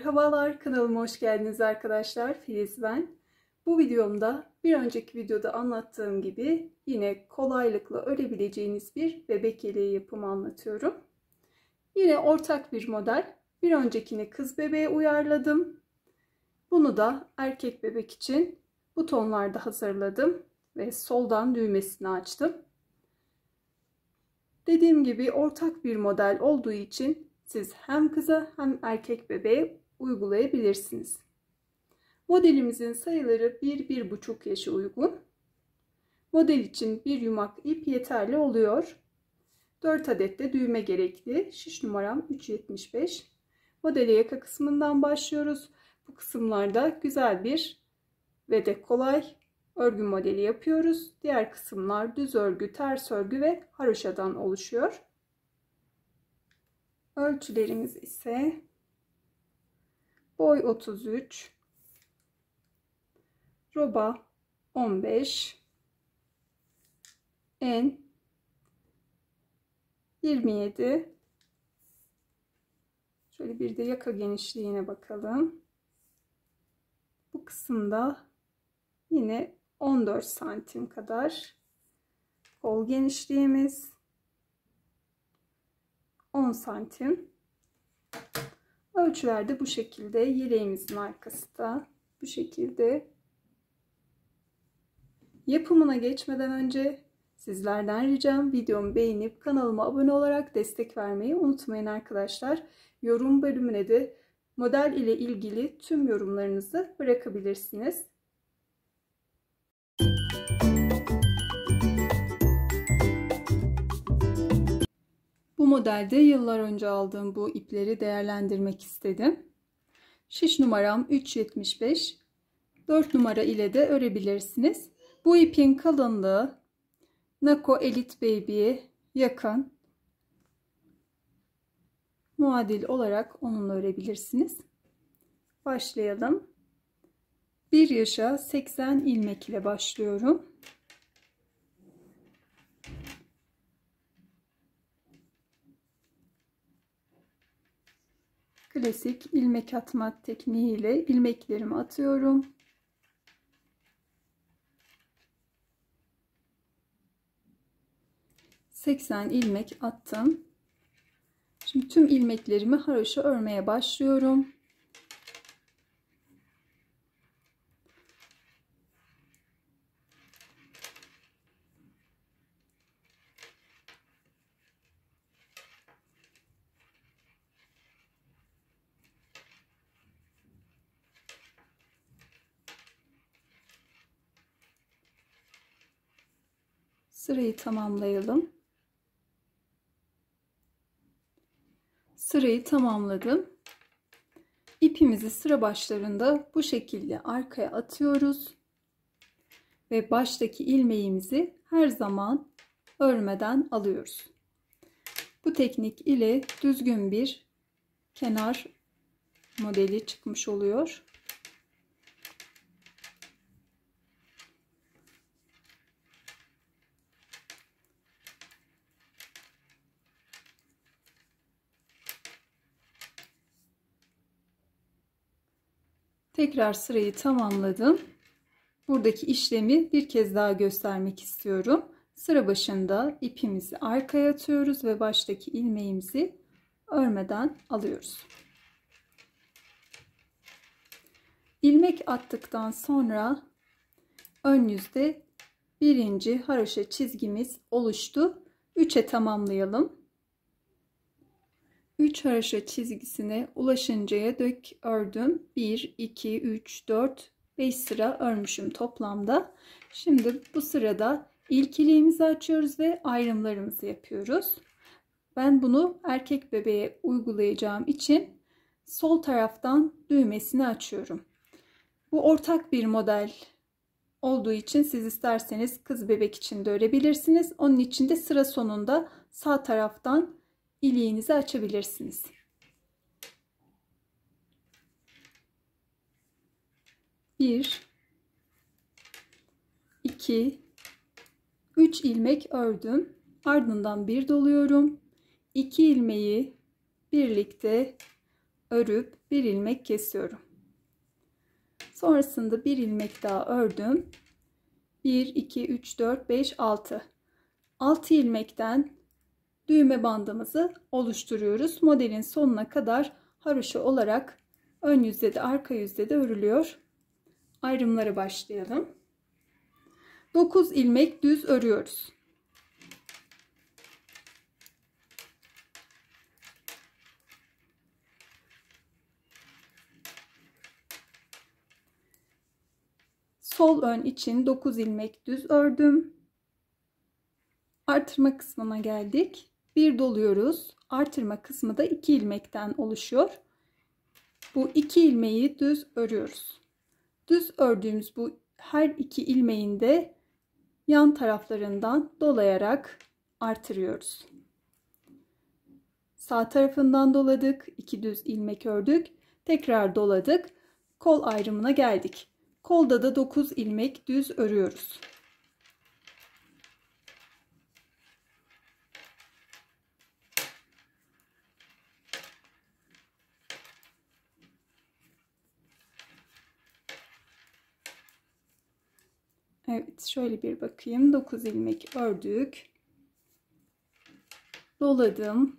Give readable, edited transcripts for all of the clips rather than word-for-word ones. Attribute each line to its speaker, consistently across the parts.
Speaker 1: Merhabalar, kanalıma hoş geldiniz arkadaşlar. Filiz ben. Bu videomda bir önceki videoda anlattığım gibi yine kolaylıkla örebileceğiniz bir bebek yeleği yapımı anlatıyorum. Yine ortak bir model. Bir öncekini kız bebeğe uyarladım. Bunu da erkek bebek için bu tonlarda hazırladım ve soldan düğmesini açtım. Dediğim gibi ortak bir model olduğu için siz hem kıza hem erkek bebeğe uygulayabilirsiniz. Modelimizin sayıları 1-1,5 yaşa uygun. Model için bir yumak ip yeterli oluyor. 4 adet de düğme gerekli. Şiş numaram 375. Modele yaka kısmından başlıyoruz. Bu kısımlarda güzel bir ve de kolay örgü modeli yapıyoruz. Diğer kısımlar düz örgü, ters örgü ve haroşadan oluşuyor. Ölçülerimiz ise boy 33, roba 15, en 27. Şöyle bir de yaka genişliğine bakalım. Bu kısımda yine 14 santim kadar kol genişliğimiz, 10 santim. Ölçülerde bu şekilde. Yeleğimizin arkası da bu şekilde. Yapımına geçmeden önce sizlerden ricam videomu beğenip kanalıma abone olarak destek vermeyi unutmayın arkadaşlar. Yorum bölümüne de model ile ilgili tüm yorumlarınızı bırakabilirsiniz. Bu modelde yıllar önce aldığım bu ipleri değerlendirmek istedim. Şiş numaram 375. 4 numara ile de örebilirsiniz. Bu ipin kalınlığı Nako Elite Baby'ye yakın. Muadil olarak onunla örebilirsiniz. Başlayalım. 1 yaşa 80 ilmek ile başlıyorum. Klasik ilmek atma tekniği ile ilmeklerimi atıyorum. ...80 ilmek attım. Şimdi tüm ilmeklerimi haroşa örmeye başlıyorum. Sırayı tamamlayalım. Sırayı tamamladım. İpimizi sıra başlarında bu şekilde arkaya atıyoruz. Ve baştaki ilmeğimizi her zaman örmeden alıyoruz. Bu teknik ile düzgün bir kenar modeli çıkmış oluyor. Tekrar sırayı tamamladım. Buradaki işlemi bir kez daha göstermek istiyorum. Sıra başında ipimizi arkaya atıyoruz ve baştaki ilmeğimizi örmeden alıyoruz. İlmek attıktan sonra ön yüzde birinci haroşa çizgimiz oluştu. 3'e tamamlayalım. 3 haroşa çizgisine ulaşıncaya dök ördüm. 1, 2, 3, 4, 5 sıra örmüşüm toplamda. Şimdi bu sırada ilk iliğimizi açıyoruz ve ayrımlarımızı yapıyoruz. Ben bunu erkek bebeğe uygulayacağım için sol taraftan düğmesini açıyorum. Bu ortak bir model olduğu için siz isterseniz kız bebek için de örebilirsiniz. Onun için de sıra sonunda sağ taraftan iliğinizi açabilirsiniz. Bir, 2, 3 ilmek ördüm. Ardından bir doluyorum. 2 ilmeği birlikte örüp bir ilmek kesiyorum. Sonrasında bir ilmek daha ördüm. 1 2 3 4 5 6. 6 ilmekten düğme bandımızı oluşturuyoruz. Modelin sonuna kadar haroşa olarak ön yüzde de arka yüzde de örülüyor. Ayrımlara başlayalım. 9 ilmek düz örüyoruz. Sol ön için 9 ilmek düz ördüm. Artırma kısmına geldik. Bir doluyoruz. Artırma kısmı da 2 ilmekten oluşuyor. Bu 2 ilmeği düz örüyoruz. Düz ördüğümüz bu her 2 ilmeğin de yan taraflarından dolayarak artırıyoruz. Sağ tarafından doladık. 2 düz ilmek ördük. Tekrar doladık. Kol ayrımına geldik. Kolda da 9 ilmek düz örüyoruz. Evet, şöyle bir bakayım. 9 ilmek ördük. Doladım.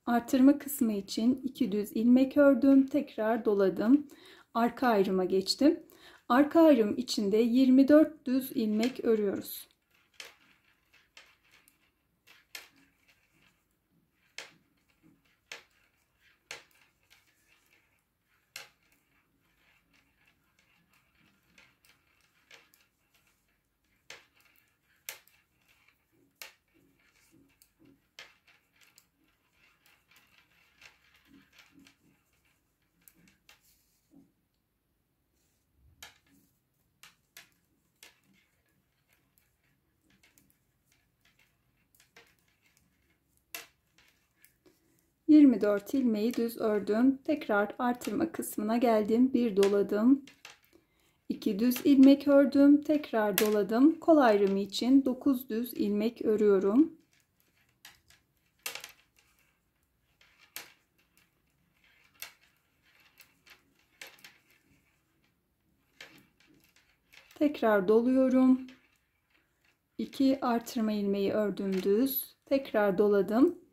Speaker 1: Artırma kısmı için 2 düz ilmek ördüm. Tekrar doladım. Arka ayrıma geçtim. Arka ayrım içinde 24 düz ilmek örüyoruz. ...24 ilmeği düz ördüm. Tekrar artırma kısmına geldim. Bir doladım. 2 düz ilmek ördüm. Tekrar doladım. Kol ayrımı için 9 düz ilmek örüyorum. Tekrar doluyorum. 2 artırma ilmeği ördüm düz. Tekrar doladım.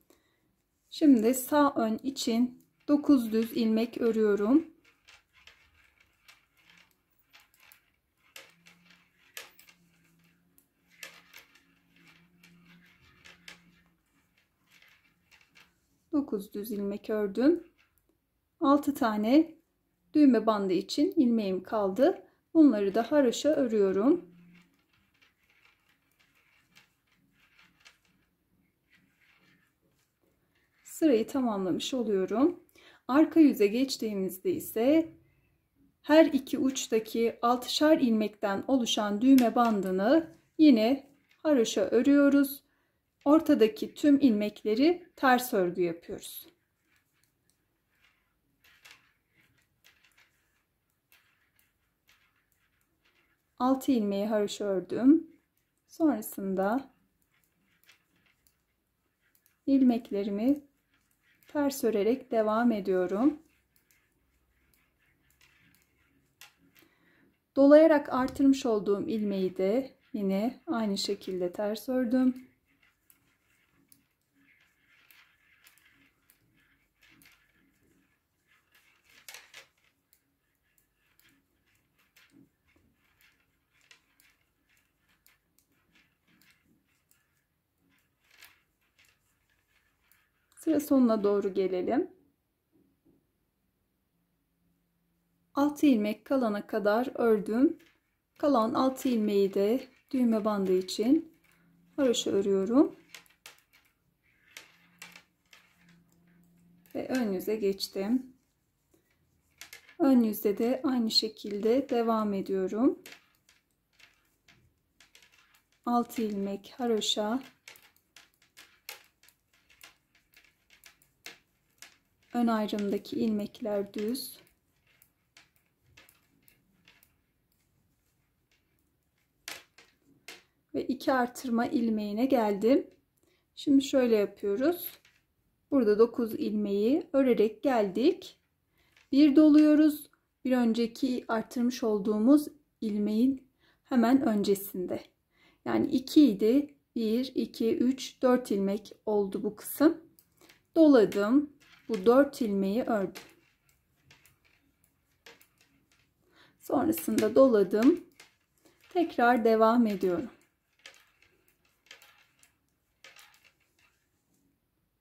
Speaker 1: Şimdi sağ ön için 9 düz ilmek örüyorum. Dokuz düz ilmek ördüm. 6 tane düğme bandı için ilmeğim kaldı. Bunları da haroşa örüyorum. Sırayı tamamlamış oluyorum. Arka yüze geçtiğimizde ise her iki uçtaki 6'şar ilmekten oluşan düğme bandını yine haroşa örüyoruz. Ortadaki tüm ilmekleri ters örgü yapıyoruz. Altı ilmeği haroşa ördüm. Sonrasında ilmeklerimi ters örerek devam ediyorum. Dolayarak artırmış olduğum ilmeği de yine aynı şekilde ters ördüm. Sıra sonuna doğru gelelim. 6 ilmek kalana kadar ördüm. Kalan 6 ilmeği de düğme bandı için haroşa örüyorum. Ve ön yüze geçtim. Ön yüzde de aynı şekilde devam ediyorum. 6 ilmek haroşa, ön ayrımdaki ilmekler düz. Ve 2 artırma ilmeğine geldim. Şimdi şöyle yapıyoruz. Burada 9 ilmeği örerek geldik. Bir doluyoruz. Bir önceki arttırmış olduğumuz ilmeğin hemen öncesinde. Yani 2 idi. 1, 2, 3, 4 ilmek oldu bu kısım. Doladım. Bu 4 ilmeği ördüm. Sonrasında doladım. Tekrar devam ediyorum.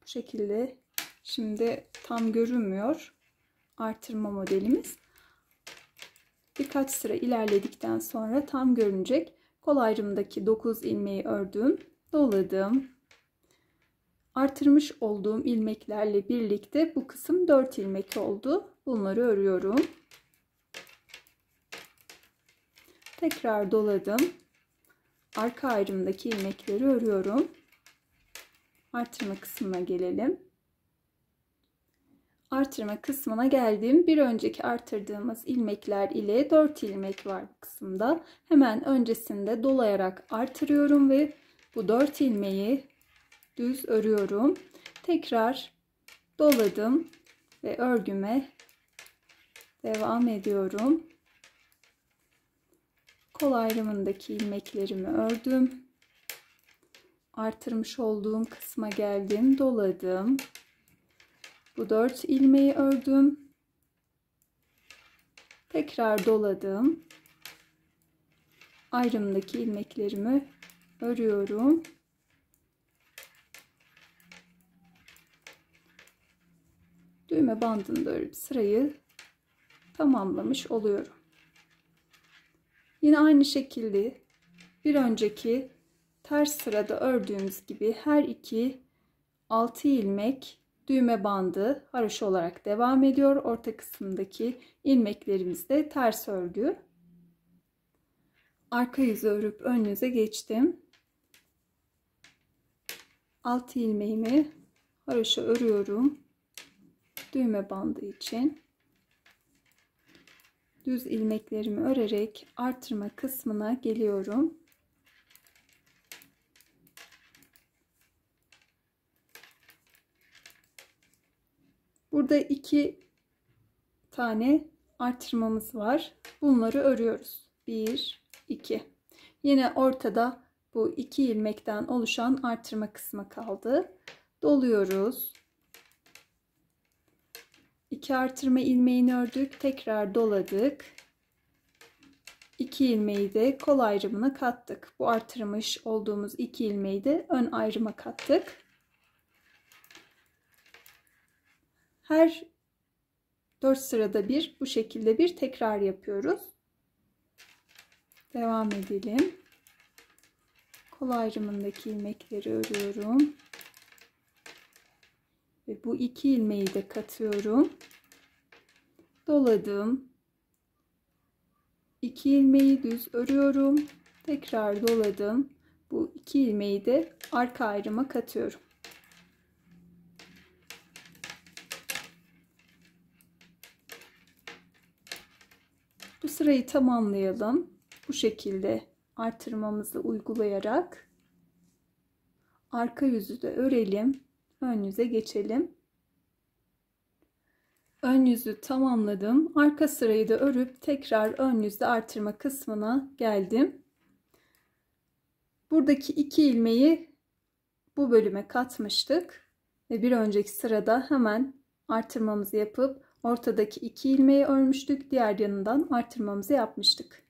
Speaker 1: Bu şekilde. Şimdi tam görünmüyor artırma modelimiz. Birkaç sıra ilerledikten sonra tam görünecek. Kol ayrımdaki 9 ilmeği ördüm. Doladım. Artırmış olduğum ilmeklerle birlikte bu kısım 4 ilmek oldu. Bunları örüyorum. Tekrar doladım. Arka ayrımdaki ilmekleri örüyorum. Artırma kısmına gelelim. Artırma kısmına geldim. Bir önceki artırdığımız ilmekler ile 4 ilmek var bu kısımda. Hemen öncesinde dolayarak artırıyorum ve bu 4 ilmeği düz örüyorum. Tekrar doladım ve örgüme devam ediyorum. Kol ayrımındaki ilmeklerimi ördüm. Artırmış olduğum kısma geldim, doladım. Bu 4 ilmeği ördüm. Tekrar doladım. Ayrımdaki ilmeklerimi örüyorum. Düğme bandında örüp sırayı tamamlamış oluyorum. Yine aynı şekilde bir önceki ters sırada ördüğümüz gibi her iki 6 ilmek düğme bandı haroşa olarak devam ediyor. Orta kısımdaki ilmeklerimiz de ters örgü. Arka yüzü örüp ön yüze geçtim. 6 ilmeğimi haroşa örüyorum. Düğme bandı için. Düz ilmeklerimi örerek artırma kısmına geliyorum. Burada 2 tane artırmamız var. Bunları örüyoruz. 1, 2. Yine ortada bu 2 ilmekten oluşan artırma kısmı kaldı. Doluyoruz. 2 artırma ilmeğini ördük. Tekrar doladık. 2 ilmeği de kol ayrımına kattık. Bu artırmış olduğumuz 2 ilmeği de ön ayrıma kattık. Her 4 sırada bir bu şekilde bir tekrar yapıyoruz. Devam edelim. Kol ayrımındaki ilmekleri örüyorum. Ve bu 2 ilmeği de katıyorum. Doladım. 2 ilmeği düz örüyorum. Tekrar doladım. Bu 2 ilmeği de arka ayrıma katıyorum. Bu sırayı tamamlayalım. Bu şekilde artırmamızı uygulayarak arka yüzü de örelim. Ön yüze geçelim. Ön yüzü tamamladım. Arka sırayı da örüp tekrar ön yüzde artırma kısmına geldim. Buradaki 2 ilmeği bu bölüme katmıştık ve bir önceki sırada hemen artırmamızı yapıp ortadaki 2 ilmeği örmüştük. Diğer yanından artırmamızı yapmıştık.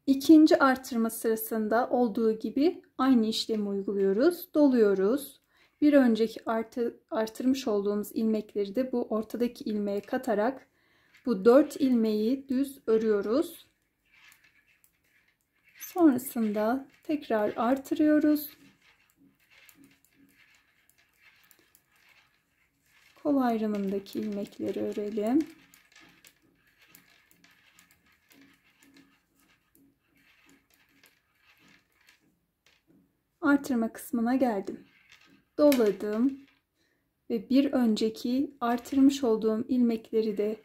Speaker 1: İkinci artırma sırasında olduğu gibi aynı işlemi uyguluyoruz. Doluyoruz. Bir önceki artırmış olduğumuz ilmekleri de bu ortadaki ilmeğe katarak bu 4 ilmeği düz örüyoruz. Sonrasında tekrar artırıyoruz. Kol ayrımındaki ilmekleri örelim. Artırma kısmına geldim. Doladım ve bir önceki artırmış olduğum ilmekleri de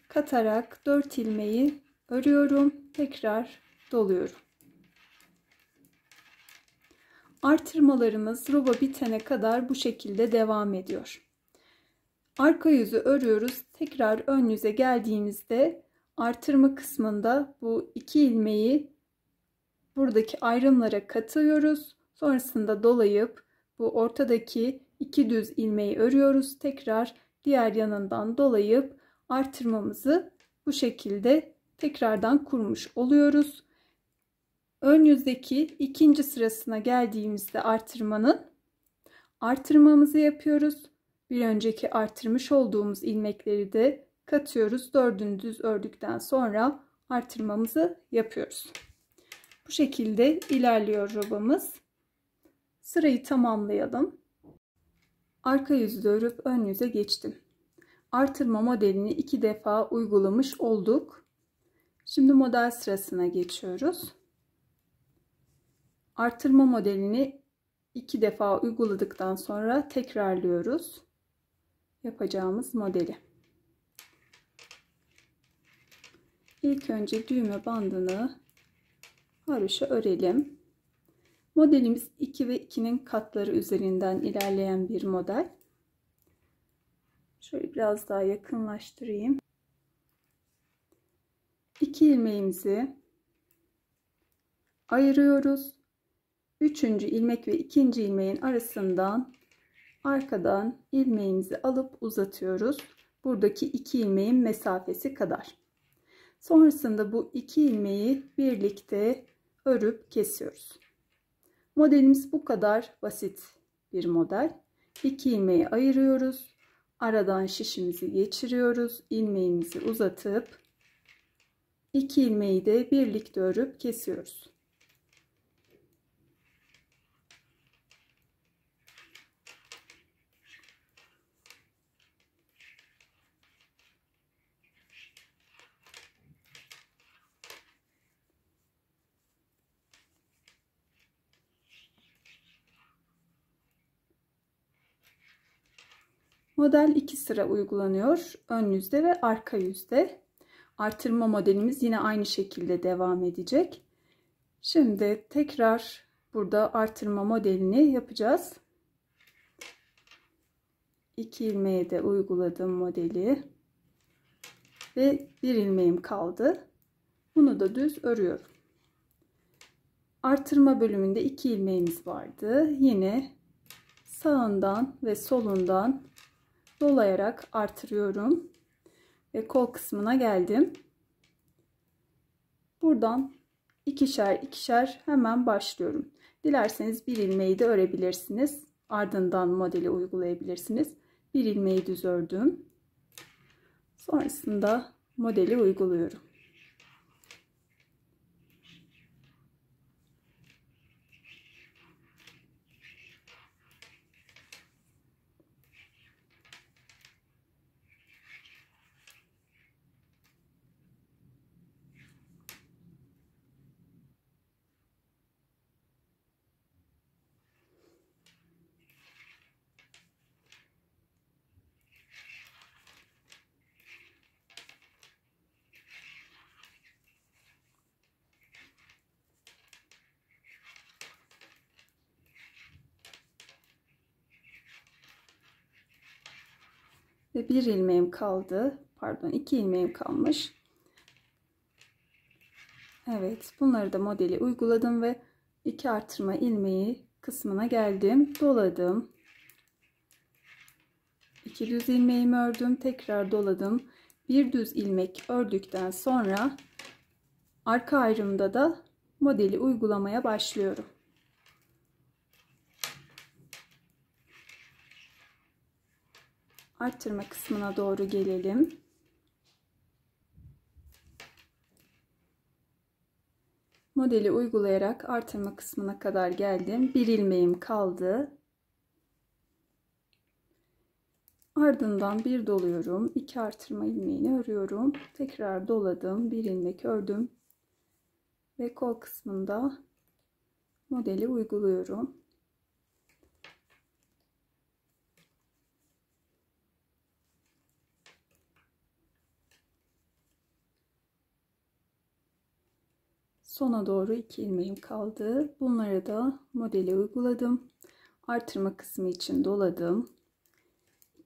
Speaker 1: katarak 4 ilmeği örüyorum. Tekrar doluyorum. Artırmalarımız roba bitene kadar bu şekilde devam ediyor. Arka yüzü örüyoruz. Tekrar ön yüze geldiğimizde artırma kısmında bu 2 ilmeği buradaki ayrımlara katıyoruz. Sonrasında dolayıp bu ortadaki 2 düz ilmeği örüyoruz. Tekrar diğer yanından dolayıp artırmamızı bu şekilde tekrardan kurmuş oluyoruz. Ön yüzdeki ikinci sırasına geldiğimizde artırmamızı yapıyoruz. Bir önceki artırmış olduğumuz ilmekleri de katıyoruz. 4'ünü düz ördükten sonra artırmamızı yapıyoruz. Bu şekilde ilerliyor robamız. Sırayı tamamlayalım. Arka yüzü örüp ön yüze geçtim. Artırma modelini 2 defa uygulamış olduk. Şimdi model sırasına geçiyoruz. Artırma modelini 2 defa uyguladıktan sonra tekrarlıyoruz yapacağımız modeli. İlk önce düğme bandını haroşa örelim. Modelimiz 2 ve 2'nin katları üzerinden ilerleyen bir model. Şöyle biraz daha yakınlaştırayım. 2 ilmeğimizi ayırıyoruz. 3. ilmek ve 2. ilmeğin arasından arkadan ilmeğimizi alıp uzatıyoruz. Buradaki 2 ilmeğin mesafesi kadar. Sonrasında bu 2 ilmeği birlikte örüp kesiyoruz. Modelimiz bu kadar basit bir model. 2 ilmeği ayırıyoruz. Aradan şişimizi geçiriyoruz. İlmeğimizi uzatıp 2 ilmeği de birlikte örüp kesiyoruz. Model 2 sıra uygulanıyor. Ön yüzde ve arka yüzde. Artırma modelimiz yine aynı şekilde devam edecek. Şimdi tekrar burada artırma modelini yapacağız. 2 ilmeğe de uyguladım modeli. Ve 1 ilmeğim kaldı. Bunu da düz örüyorum. Artırma bölümünde 2 ilmeğimiz vardı. Yine sağından ve solundan dolayarak artırıyorum ve kol kısmına geldim. Buradan ikişer ikişer hemen başlıyorum. Dilerseniz bir ilmeği de örebilirsiniz. Ardından modeli uygulayabilirsiniz. Bir ilmeği düz ördüm. Sonrasında modeli uyguluyorum. Ve bir ilmeğim kaldı. Pardon, 2 ilmeğim kalmış. Evet, bunları da modeli uyguladım ve 2 artırma ilmeği kısmına geldim. Doladım. 2 düz ilmeğimi ördüm. Tekrar doladım. Bir düz ilmek ördükten sonra arka ayrımda da modeli uygulamaya başlıyorum. Arttırma kısmına doğru gelelim. Modeli uygulayarak artırma kısmına kadar geldim. Bir ilmeğim kaldı. Ardından bir doluyorum. 2 artırma ilmeğini örüyorum. Tekrar doladım. Bir ilmek ördüm. Ve kol kısmında modeli uyguluyorum. Sona doğru 2 ilmeğim kaldı. Bunları da modeli uyguladım. Artırma kısmı için doladım.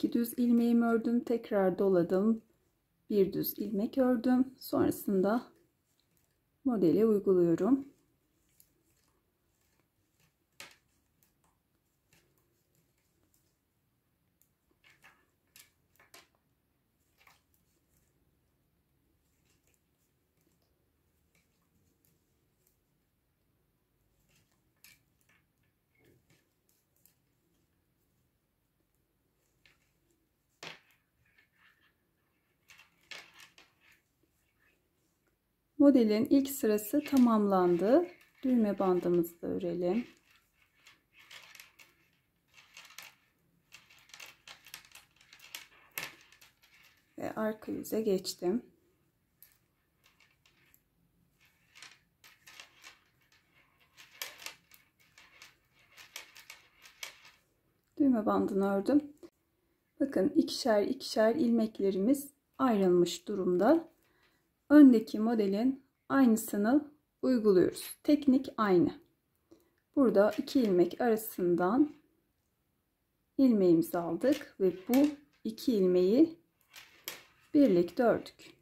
Speaker 1: 2 düz ilmeğimi ördüm, tekrar doladım, bir düz ilmek ördüm, sonrasında modeli uyguluyorum. Modelin ilk sırası tamamlandı. Düğme bandımızı da örelim. Ve arka yüze geçtim. Düğme bandını ördüm. Bakın ikişer ikişer ilmeklerimiz ayrılmış durumda. Öndeki modelin aynısını uyguluyoruz. Teknik aynı. Burada 2 ilmek arasından ilmeğimizi aldık ve bu 2 ilmeği birlikte ördük.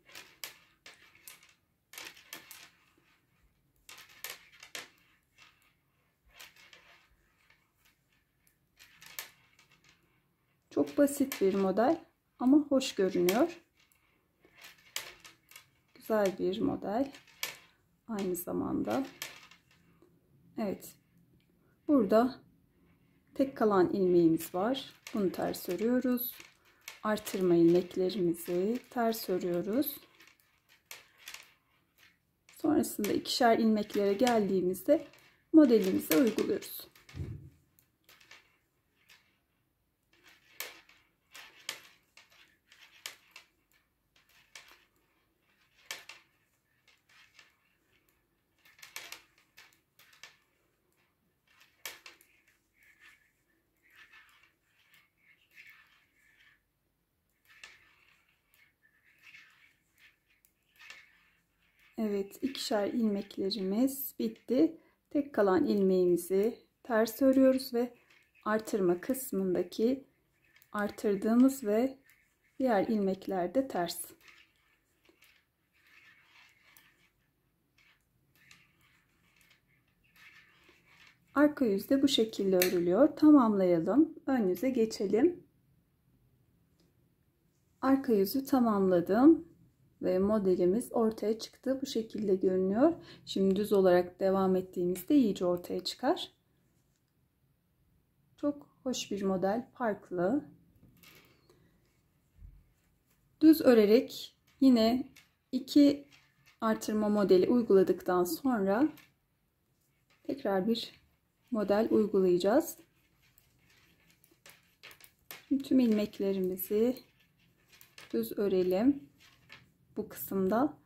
Speaker 1: Çok basit bir model ama hoş görünüyor. Güzel bir model aynı zamanda. Evet. Burada tek kalan ilmeğimiz var. Bunu ters örüyoruz. Artırma ilmeklerimizi ters örüyoruz. Sonrasında ikişer ilmeklere geldiğimizde modelimizi uyguluyoruz. Evet, ikişer ilmeklerimiz bitti. Tek kalan ilmeğimizi ters örüyoruz ve artırma kısmındaki artırdığımız ve diğer ilmekler de ters. Arka yüzde bu şekilde örülüyor. Tamamlayalım. Ön yüze geçelim. Arka yüzü tamamladım. Ve modelimiz ortaya çıktı. Bu şekilde görünüyor. Şimdi düz olarak devam ettiğimizde iyice ortaya çıkar. Çok hoş bir model. Farklı. Düz örerek yine 2 artırma modeli uyguladıktan sonra tekrar bir model uygulayacağız. Şimdi tüm ilmeklerimizi düz örelim. Bu kısımda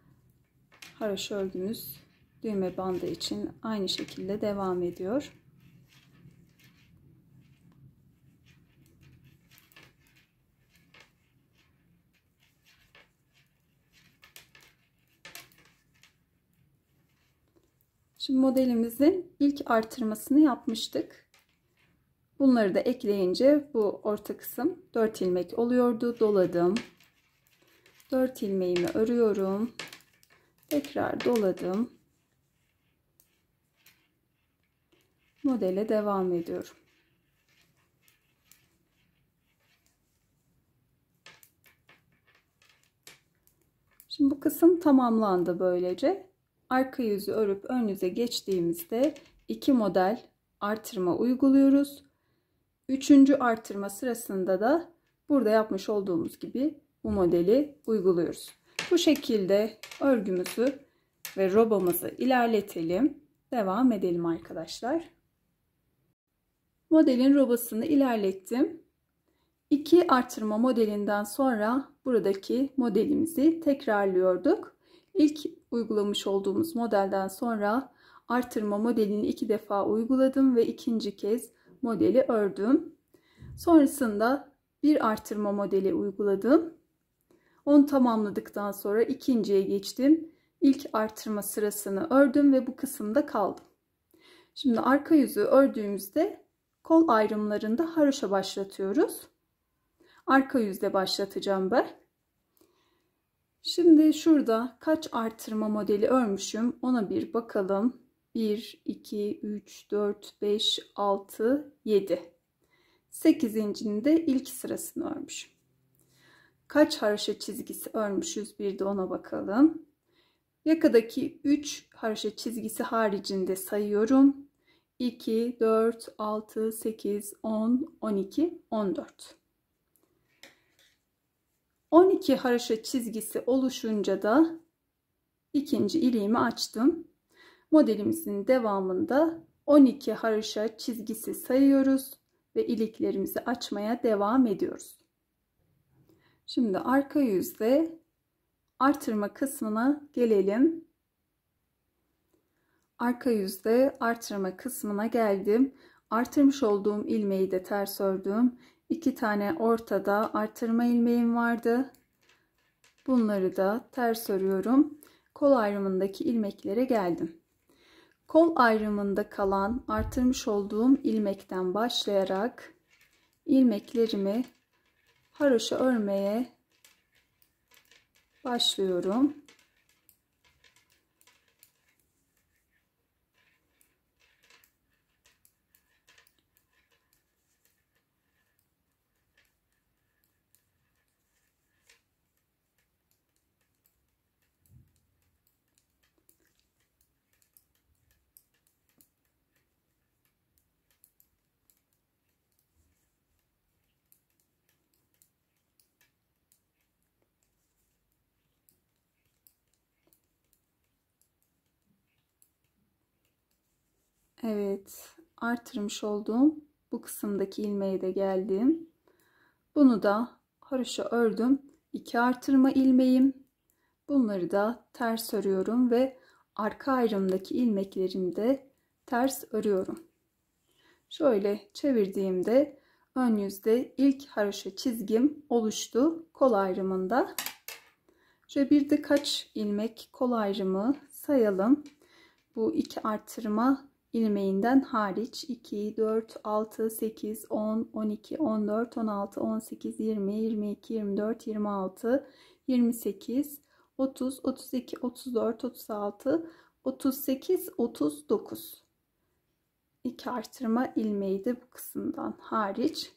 Speaker 1: haroşa örgümüz düğme bandı için aynı şekilde devam ediyor. Şimdi modelimizin ilk artırmasını yapmıştık. Bunları da ekleyince bu orta kısım 4 ilmek oluyordu. Doladım. 4 ilmeğimi örüyorum. Tekrar doladım. Modele devam ediyorum. Şimdi bu kısım tamamlandı böylece. Arka yüzü örüp ön yüze geçtiğimizde 2 model artırma uyguluyoruz. 3. artırma sırasında da burada yapmış olduğumuz gibi bu modeli uyguluyoruz. Bu şekilde örgümüzü ve robamızı ilerletelim. Devam edelim arkadaşlar. Modelin robasını ilerlettim. 2 artırma modelinden sonra buradaki modelimizi tekrarlıyorduk. İlk uygulamış olduğumuz modelden sonra artırma modelini 2 defa uyguladım ve ikinci kez modeli ördüm. Sonrasında bir artırma modeli uyguladım. Onu tamamladıktan sonra ikinciye geçtim. İlk artırma sırasını ördüm ve bu kısımda kaldım. Şimdi arka yüzü ördüğümüzde kol ayrımlarında haroşa başlatıyoruz. Arka yüzde başlatacağım ben. Şimdi şurada kaç artırma modeli örmüşüm ona bir bakalım. 1, 2, 3, 4, 5, 6, 7. 8'incinin de ilk sırasını örmüşüm. Kaç haroşa çizgisi örmüşüz bir de ona bakalım. Yakadaki 3 haroşa çizgisi haricinde sayıyorum. 2, 4, 6, 8, 10, 12, 14. 12 haroşa çizgisi oluşunca da ikinci iliğimi açtım. Modelimizin devamında 12 haroşa çizgisi sayıyoruz ve iliklerimizi açmaya devam ediyoruz. Şimdi arka yüzde artırma kısmına gelelim. Arka yüzde artırma kısmına geldim. Artırmış olduğum ilmeği de ters ördüm. 2 tane ortada artırma ilmeğim vardı. Bunları da ters örüyorum. Kol ayrımındaki ilmeklere geldim. Kol ayrımında kalan artırmış olduğum ilmekten başlayarak ilmeklerimi haroşa örmeye başlıyorum. Evet, artırmış olduğum bu kısımdaki ilmeğe de geldim. Bunu da haroşa ördüm. 2 artırma ilmeğim. Bunları da ters örüyorum ve arka ayrımdaki ilmeklerimi de ters örüyorum. Şöyle çevirdiğimde ön yüzde ilk haroşa çizgim oluştu kol ayrımında. Şöyle bir de kaç ilmek kol ayrımı sayalım. Bu 2 artırma ilmeğinden hariç 2, 4, 6, 8, 10, 12, 14, 16, 18, 20, 22, 24, 26, 28, 30, 32, 34, 36, 38, 39. 2 artırma ilmeği de bu kısımdan hariç.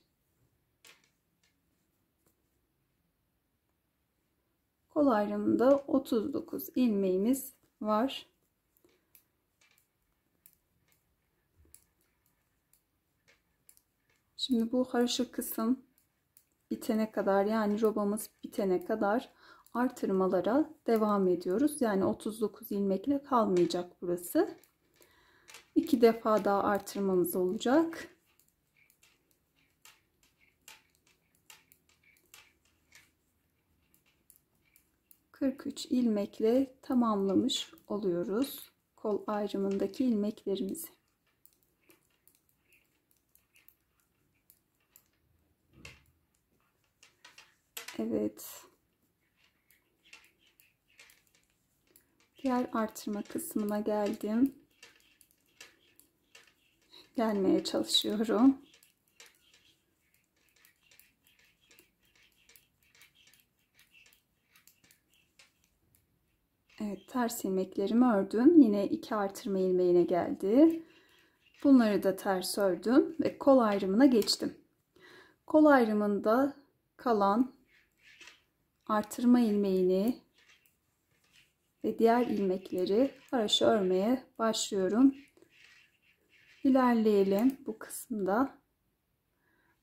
Speaker 1: Kol ayrımında 39 ilmeğimiz var. Şimdi bu haroşa kısım bitene kadar, yani robamız bitene kadar artırmalara devam ediyoruz. Yani 39 ilmekle kalmayacak burası. 2 defa daha artırmamız olacak. ...43 ilmekle tamamlamış oluyoruz kol ayrımındaki ilmeklerimizi. Evet. Diğer artırma kısmına geldim. Gelmeye çalışıyorum. Evet, ters ilmeklerimi ördüm. Yine 2 artırma ilmeğine geldi. Bunları da ters ördüm ve kol ayrımına geçtim. Kol ayrımında kalan artırma ilmeğini ve diğer ilmekleri haroşa örmeye başlıyorum. İlerleyelim bu kısımda.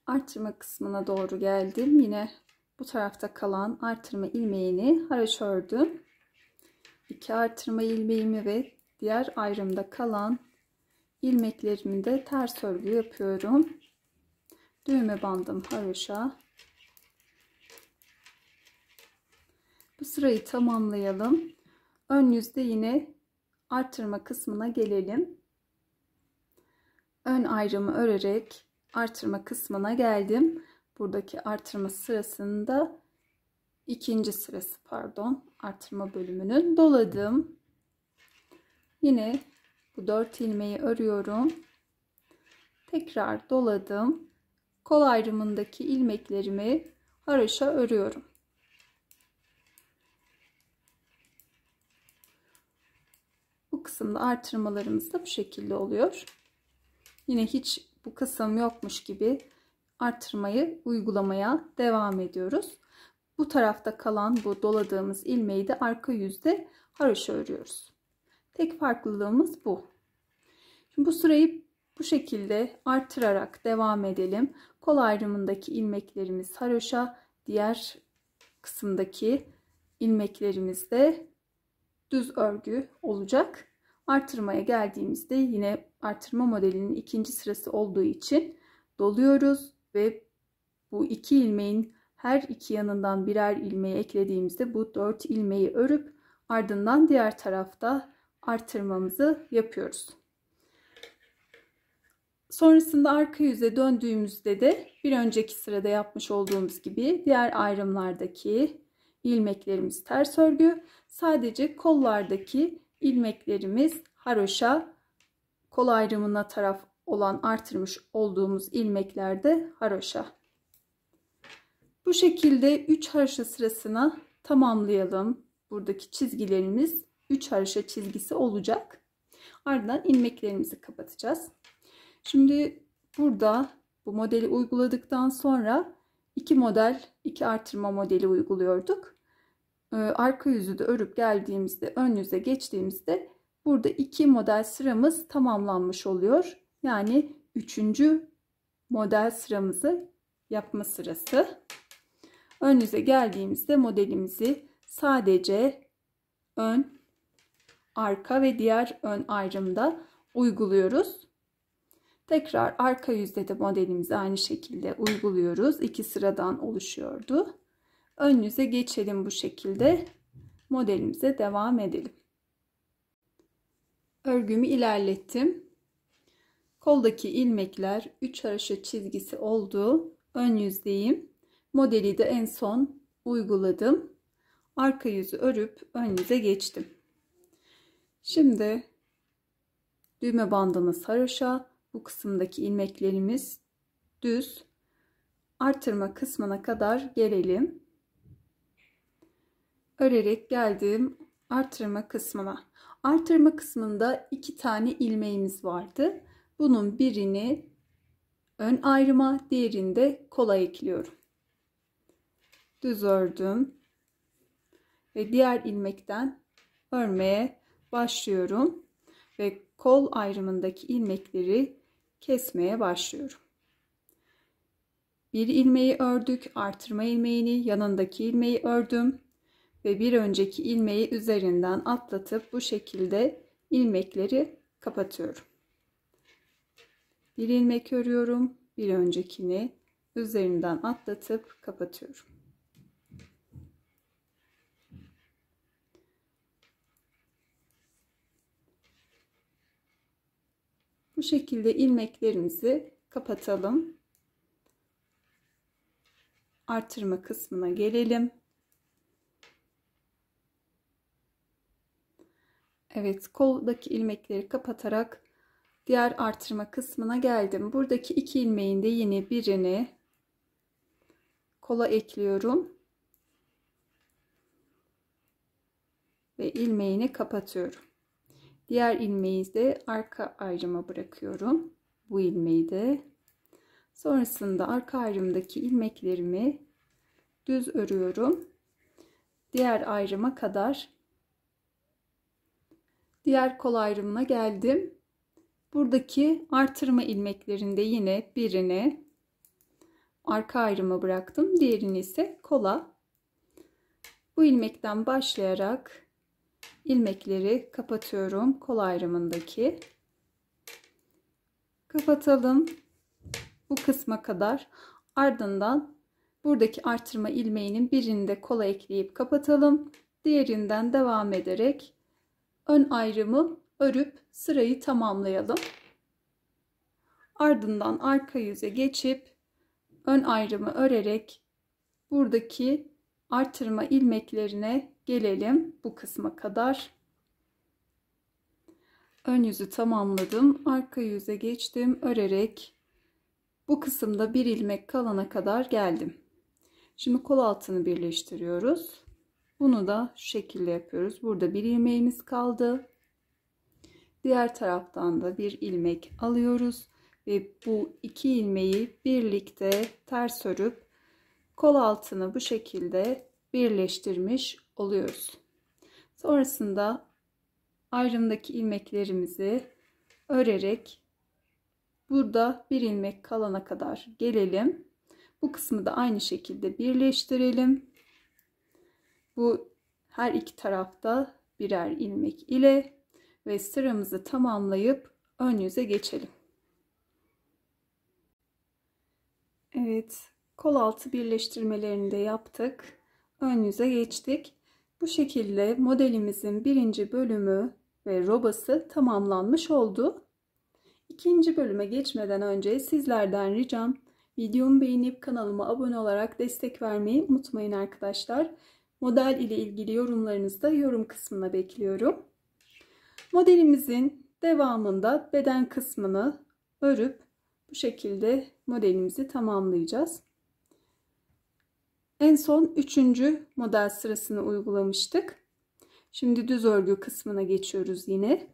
Speaker 1: Artırma kısmına doğru geldim. Yine bu tarafta kalan artırma ilmeğini haroşa ördüm. 2 artırma ilmeğimi ve diğer ayrımda kalan ilmeklerimi de ters örgü yapıyorum. Düğme bandım haroşa. Bu sırayı tamamlayalım. Ön yüzde yine artırma kısmına gelelim. Ön ayrımı örerek artırma kısmına geldim. Buradaki artırma sırasında ikinci sırası, pardon, artırma bölümünün doladım. Yine bu 4 ilmeği örüyorum. Tekrar doladım. Kol ayrımındaki ilmeklerimi haroşa örüyorum. Bu kısımda artırmalarımız da bu şekilde oluyor. Yine hiç bu kısım yokmuş gibi artırmayı uygulamaya devam ediyoruz. Bu tarafta kalan bu doladığımız ilmeği de arka yüzde haroşa örüyoruz. Tek farklılığımız bu. Şimdi bu sırayı bu şekilde artırarak devam edelim. Kol ayrımındaki ilmeklerimiz haroşa, diğer kısımdaki ilmeklerimiz de düz örgü olacak. Artırmaya geldiğimizde yine artırma modelinin ikinci sırası olduğu için doluyoruz ve bu iki ilmeğin her iki yanından birer ilmeği eklediğimizde bu 4 ilmeği örüp ardından diğer tarafta artırmamızı yapıyoruz. Sonrasında arka yüze döndüğümüzde de bir önceki sırada yapmış olduğumuz gibi diğer ayrımlardaki ilmeklerimiz ters örgü. Sadece kollardaki ilmeklerimiz haroşa, kol ayrımına taraf olan artırmış olduğumuz ilmeklerde haroşa. Bu şekilde 3 haroşa sırasını tamamlayalım. Buradaki çizgilerimiz 3 haroşa çizgisi olacak. Ardından ilmeklerimizi kapatacağız. Şimdi burada bu modeli uyguladıktan sonra iki artırma modeli uyguluyorduk. Arka yüzü de örüp geldiğimizde, ön yüze geçtiğimizde burada 2 model sıramız tamamlanmış oluyor. Yani 3. model sıramızı yapma sırası. Ön yüze geldiğimizde modelimizi sadece ön, arka ve diğer ön ayrımda uyguluyoruz. Tekrar arka yüzde de modelimizi aynı şekilde uyguluyoruz. 2 sıradan oluşuyordu. Ön yüze geçelim bu şekilde. Modelimize devam edelim. Örgümü ilerlettim. Koldaki ilmekler 3 haroşa çizgisi oldu. Ön yüzdeyim. Modeli de en son uyguladım. Arka yüzü örüp ön yüze geçtim. Şimdi düğme bandımız haroşa. Bu kısımdaki ilmeklerimiz düz. Artırma kısmına kadar gelelim. Örerek geldim artırma kısmına. Artırma kısmında 2 tane ilmeğimiz vardı. Bunun birini ön ayrıma, diğerini de kola ekliyorum. Düz ördüm ve diğer ilmekten örmeye başlıyorum ve kol ayrımındaki ilmekleri kesmeye başlıyorum. Bir ilmeği ördük, artırma ilmeğini, yanındaki ilmeği ördüm ve bir önceki ilmeği üzerinden atlatıp bu şekilde ilmekleri kapatıyorum. Bir ilmek örüyorum, bir öncekini üzerinden atlatıp kapatıyorum. Bu şekilde ilmeklerimizi kapatalım. Artırma kısmına gelelim. Evet, koldaki ilmekleri kapatarak diğer artırma kısmına geldim. Buradaki 2 ilmeğin de yine birini kola ekliyorum ve ilmeğini kapatıyorum. Diğer ilmeği de arka ayrıma bırakıyorum. Bu ilmeği de. Sonrasında arka ayrımdaki ilmeklerimi düz örüyorum. Diğer ayrıma kadar. Diğer kol ayrımına geldim. Buradaki artırma ilmeklerinde yine birini arka ayrıma bıraktım. Diğerini ise kola. Bu ilmekten başlayarak ilmekleri kapatıyorum. Kol ayrımındaki. Kapatalım. Bu kısma kadar. Ardından buradaki artırma ilmeğinin birini de kola ekleyip kapatalım. Diğerinden devam ederek ön ayrımı örüp sırayı tamamlayalım. Ardından arka yüze geçip ön ayrımı örerek buradaki artırma ilmeklerine gelelim bu kısma kadar. Ön yüzü tamamladım. Arka yüze geçtim. Örerek bu kısımda bir ilmek kalana kadar geldim. Şimdi kol altını birleştiriyoruz. Bunu da şu şekilde yapıyoruz. Burada bir ilmeğimiz kaldı. Diğer taraftan da bir ilmek alıyoruz ve bu iki ilmeği birlikte ters örüp kol altını bu şekilde birleştirmiş oluyoruz. Sonrasında ayrımdaki ilmeklerimizi örerek burada bir ilmek kalana kadar gelelim. Bu kısmı da aynı şekilde birleştirelim. Bu her iki tarafta birer ilmek ile ve sıramızı tamamlayıp ön yüze geçelim. Evet, kol altı birleştirmelerini de yaptık. Ön yüze geçtik. Bu şekilde modelimizin birinci bölümü ve robası tamamlanmış oldu. İkinci bölüme geçmeden önce sizlerden ricam videomu beğenip kanalıma abone olarak destek vermeyi unutmayın arkadaşlar. Model ile ilgili yorumlarınızı da yorum kısmına bekliyorum. Modelimizin devamında beden kısmını örüp bu şekilde modelimizi tamamlayacağız. En son 3. model sırasını uygulamıştık. Şimdi düz örgü kısmına geçiyoruz yine.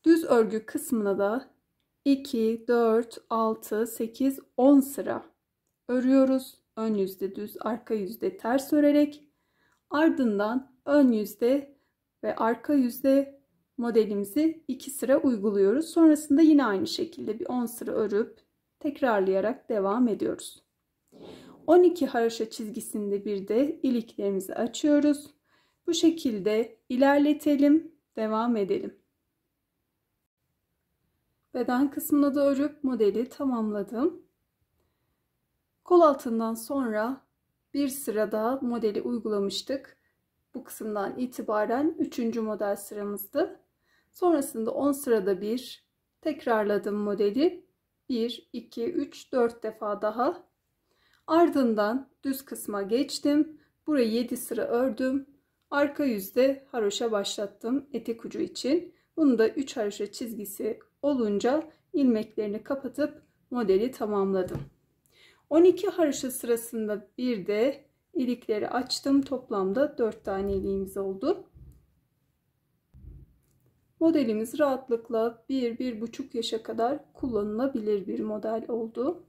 Speaker 1: Düz örgü kısmına da 2, 4, 6, 8, 10 sıra örüyoruz. Ön yüzde düz, arka yüzde ters örerek ardından ön yüzde ve arka yüzde modelimizi 2 sıra uyguluyoruz. Sonrasında yine aynı şekilde bir 10 sıra örüp tekrarlayarak devam ediyoruz. 12 haroşa çizgisinde bir de iliklerimizi açıyoruz. Bu şekilde ilerletelim, devam edelim. Beden kısmına da örüp modeli tamamladım. Kol altından sonra bir sıra daha modeli uygulamıştık. Bu kısımdan itibaren 3. model sıramızdı. Sonrasında 10 sırada bir tekrarladım modeli. 1, 2, 3, 4 defa daha. Ardından düz kısma geçtim. Burayı 7 sıra ördüm. Arka yüzde haroşa başlattım etek ucu için. Bunu da 3 haroşa çizgisi olunca ilmeklerini kapatıp modeli tamamladım. 12 haroşa sırasında bir de ilikleri açtım. Toplamda 4 tane iliğimiz oldu. Modelimiz rahatlıkla 1-1,5 yaşa kadar kullanılabilir bir model oldu.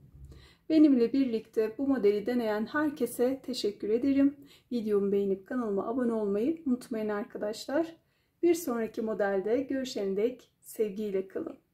Speaker 1: Benimle birlikte bu modeli deneyen herkese teşekkür ederim. Videomu beğenip kanalıma abone olmayı unutmayın arkadaşlar. Bir sonraki modelde görüşene dek sevgiyle kalın.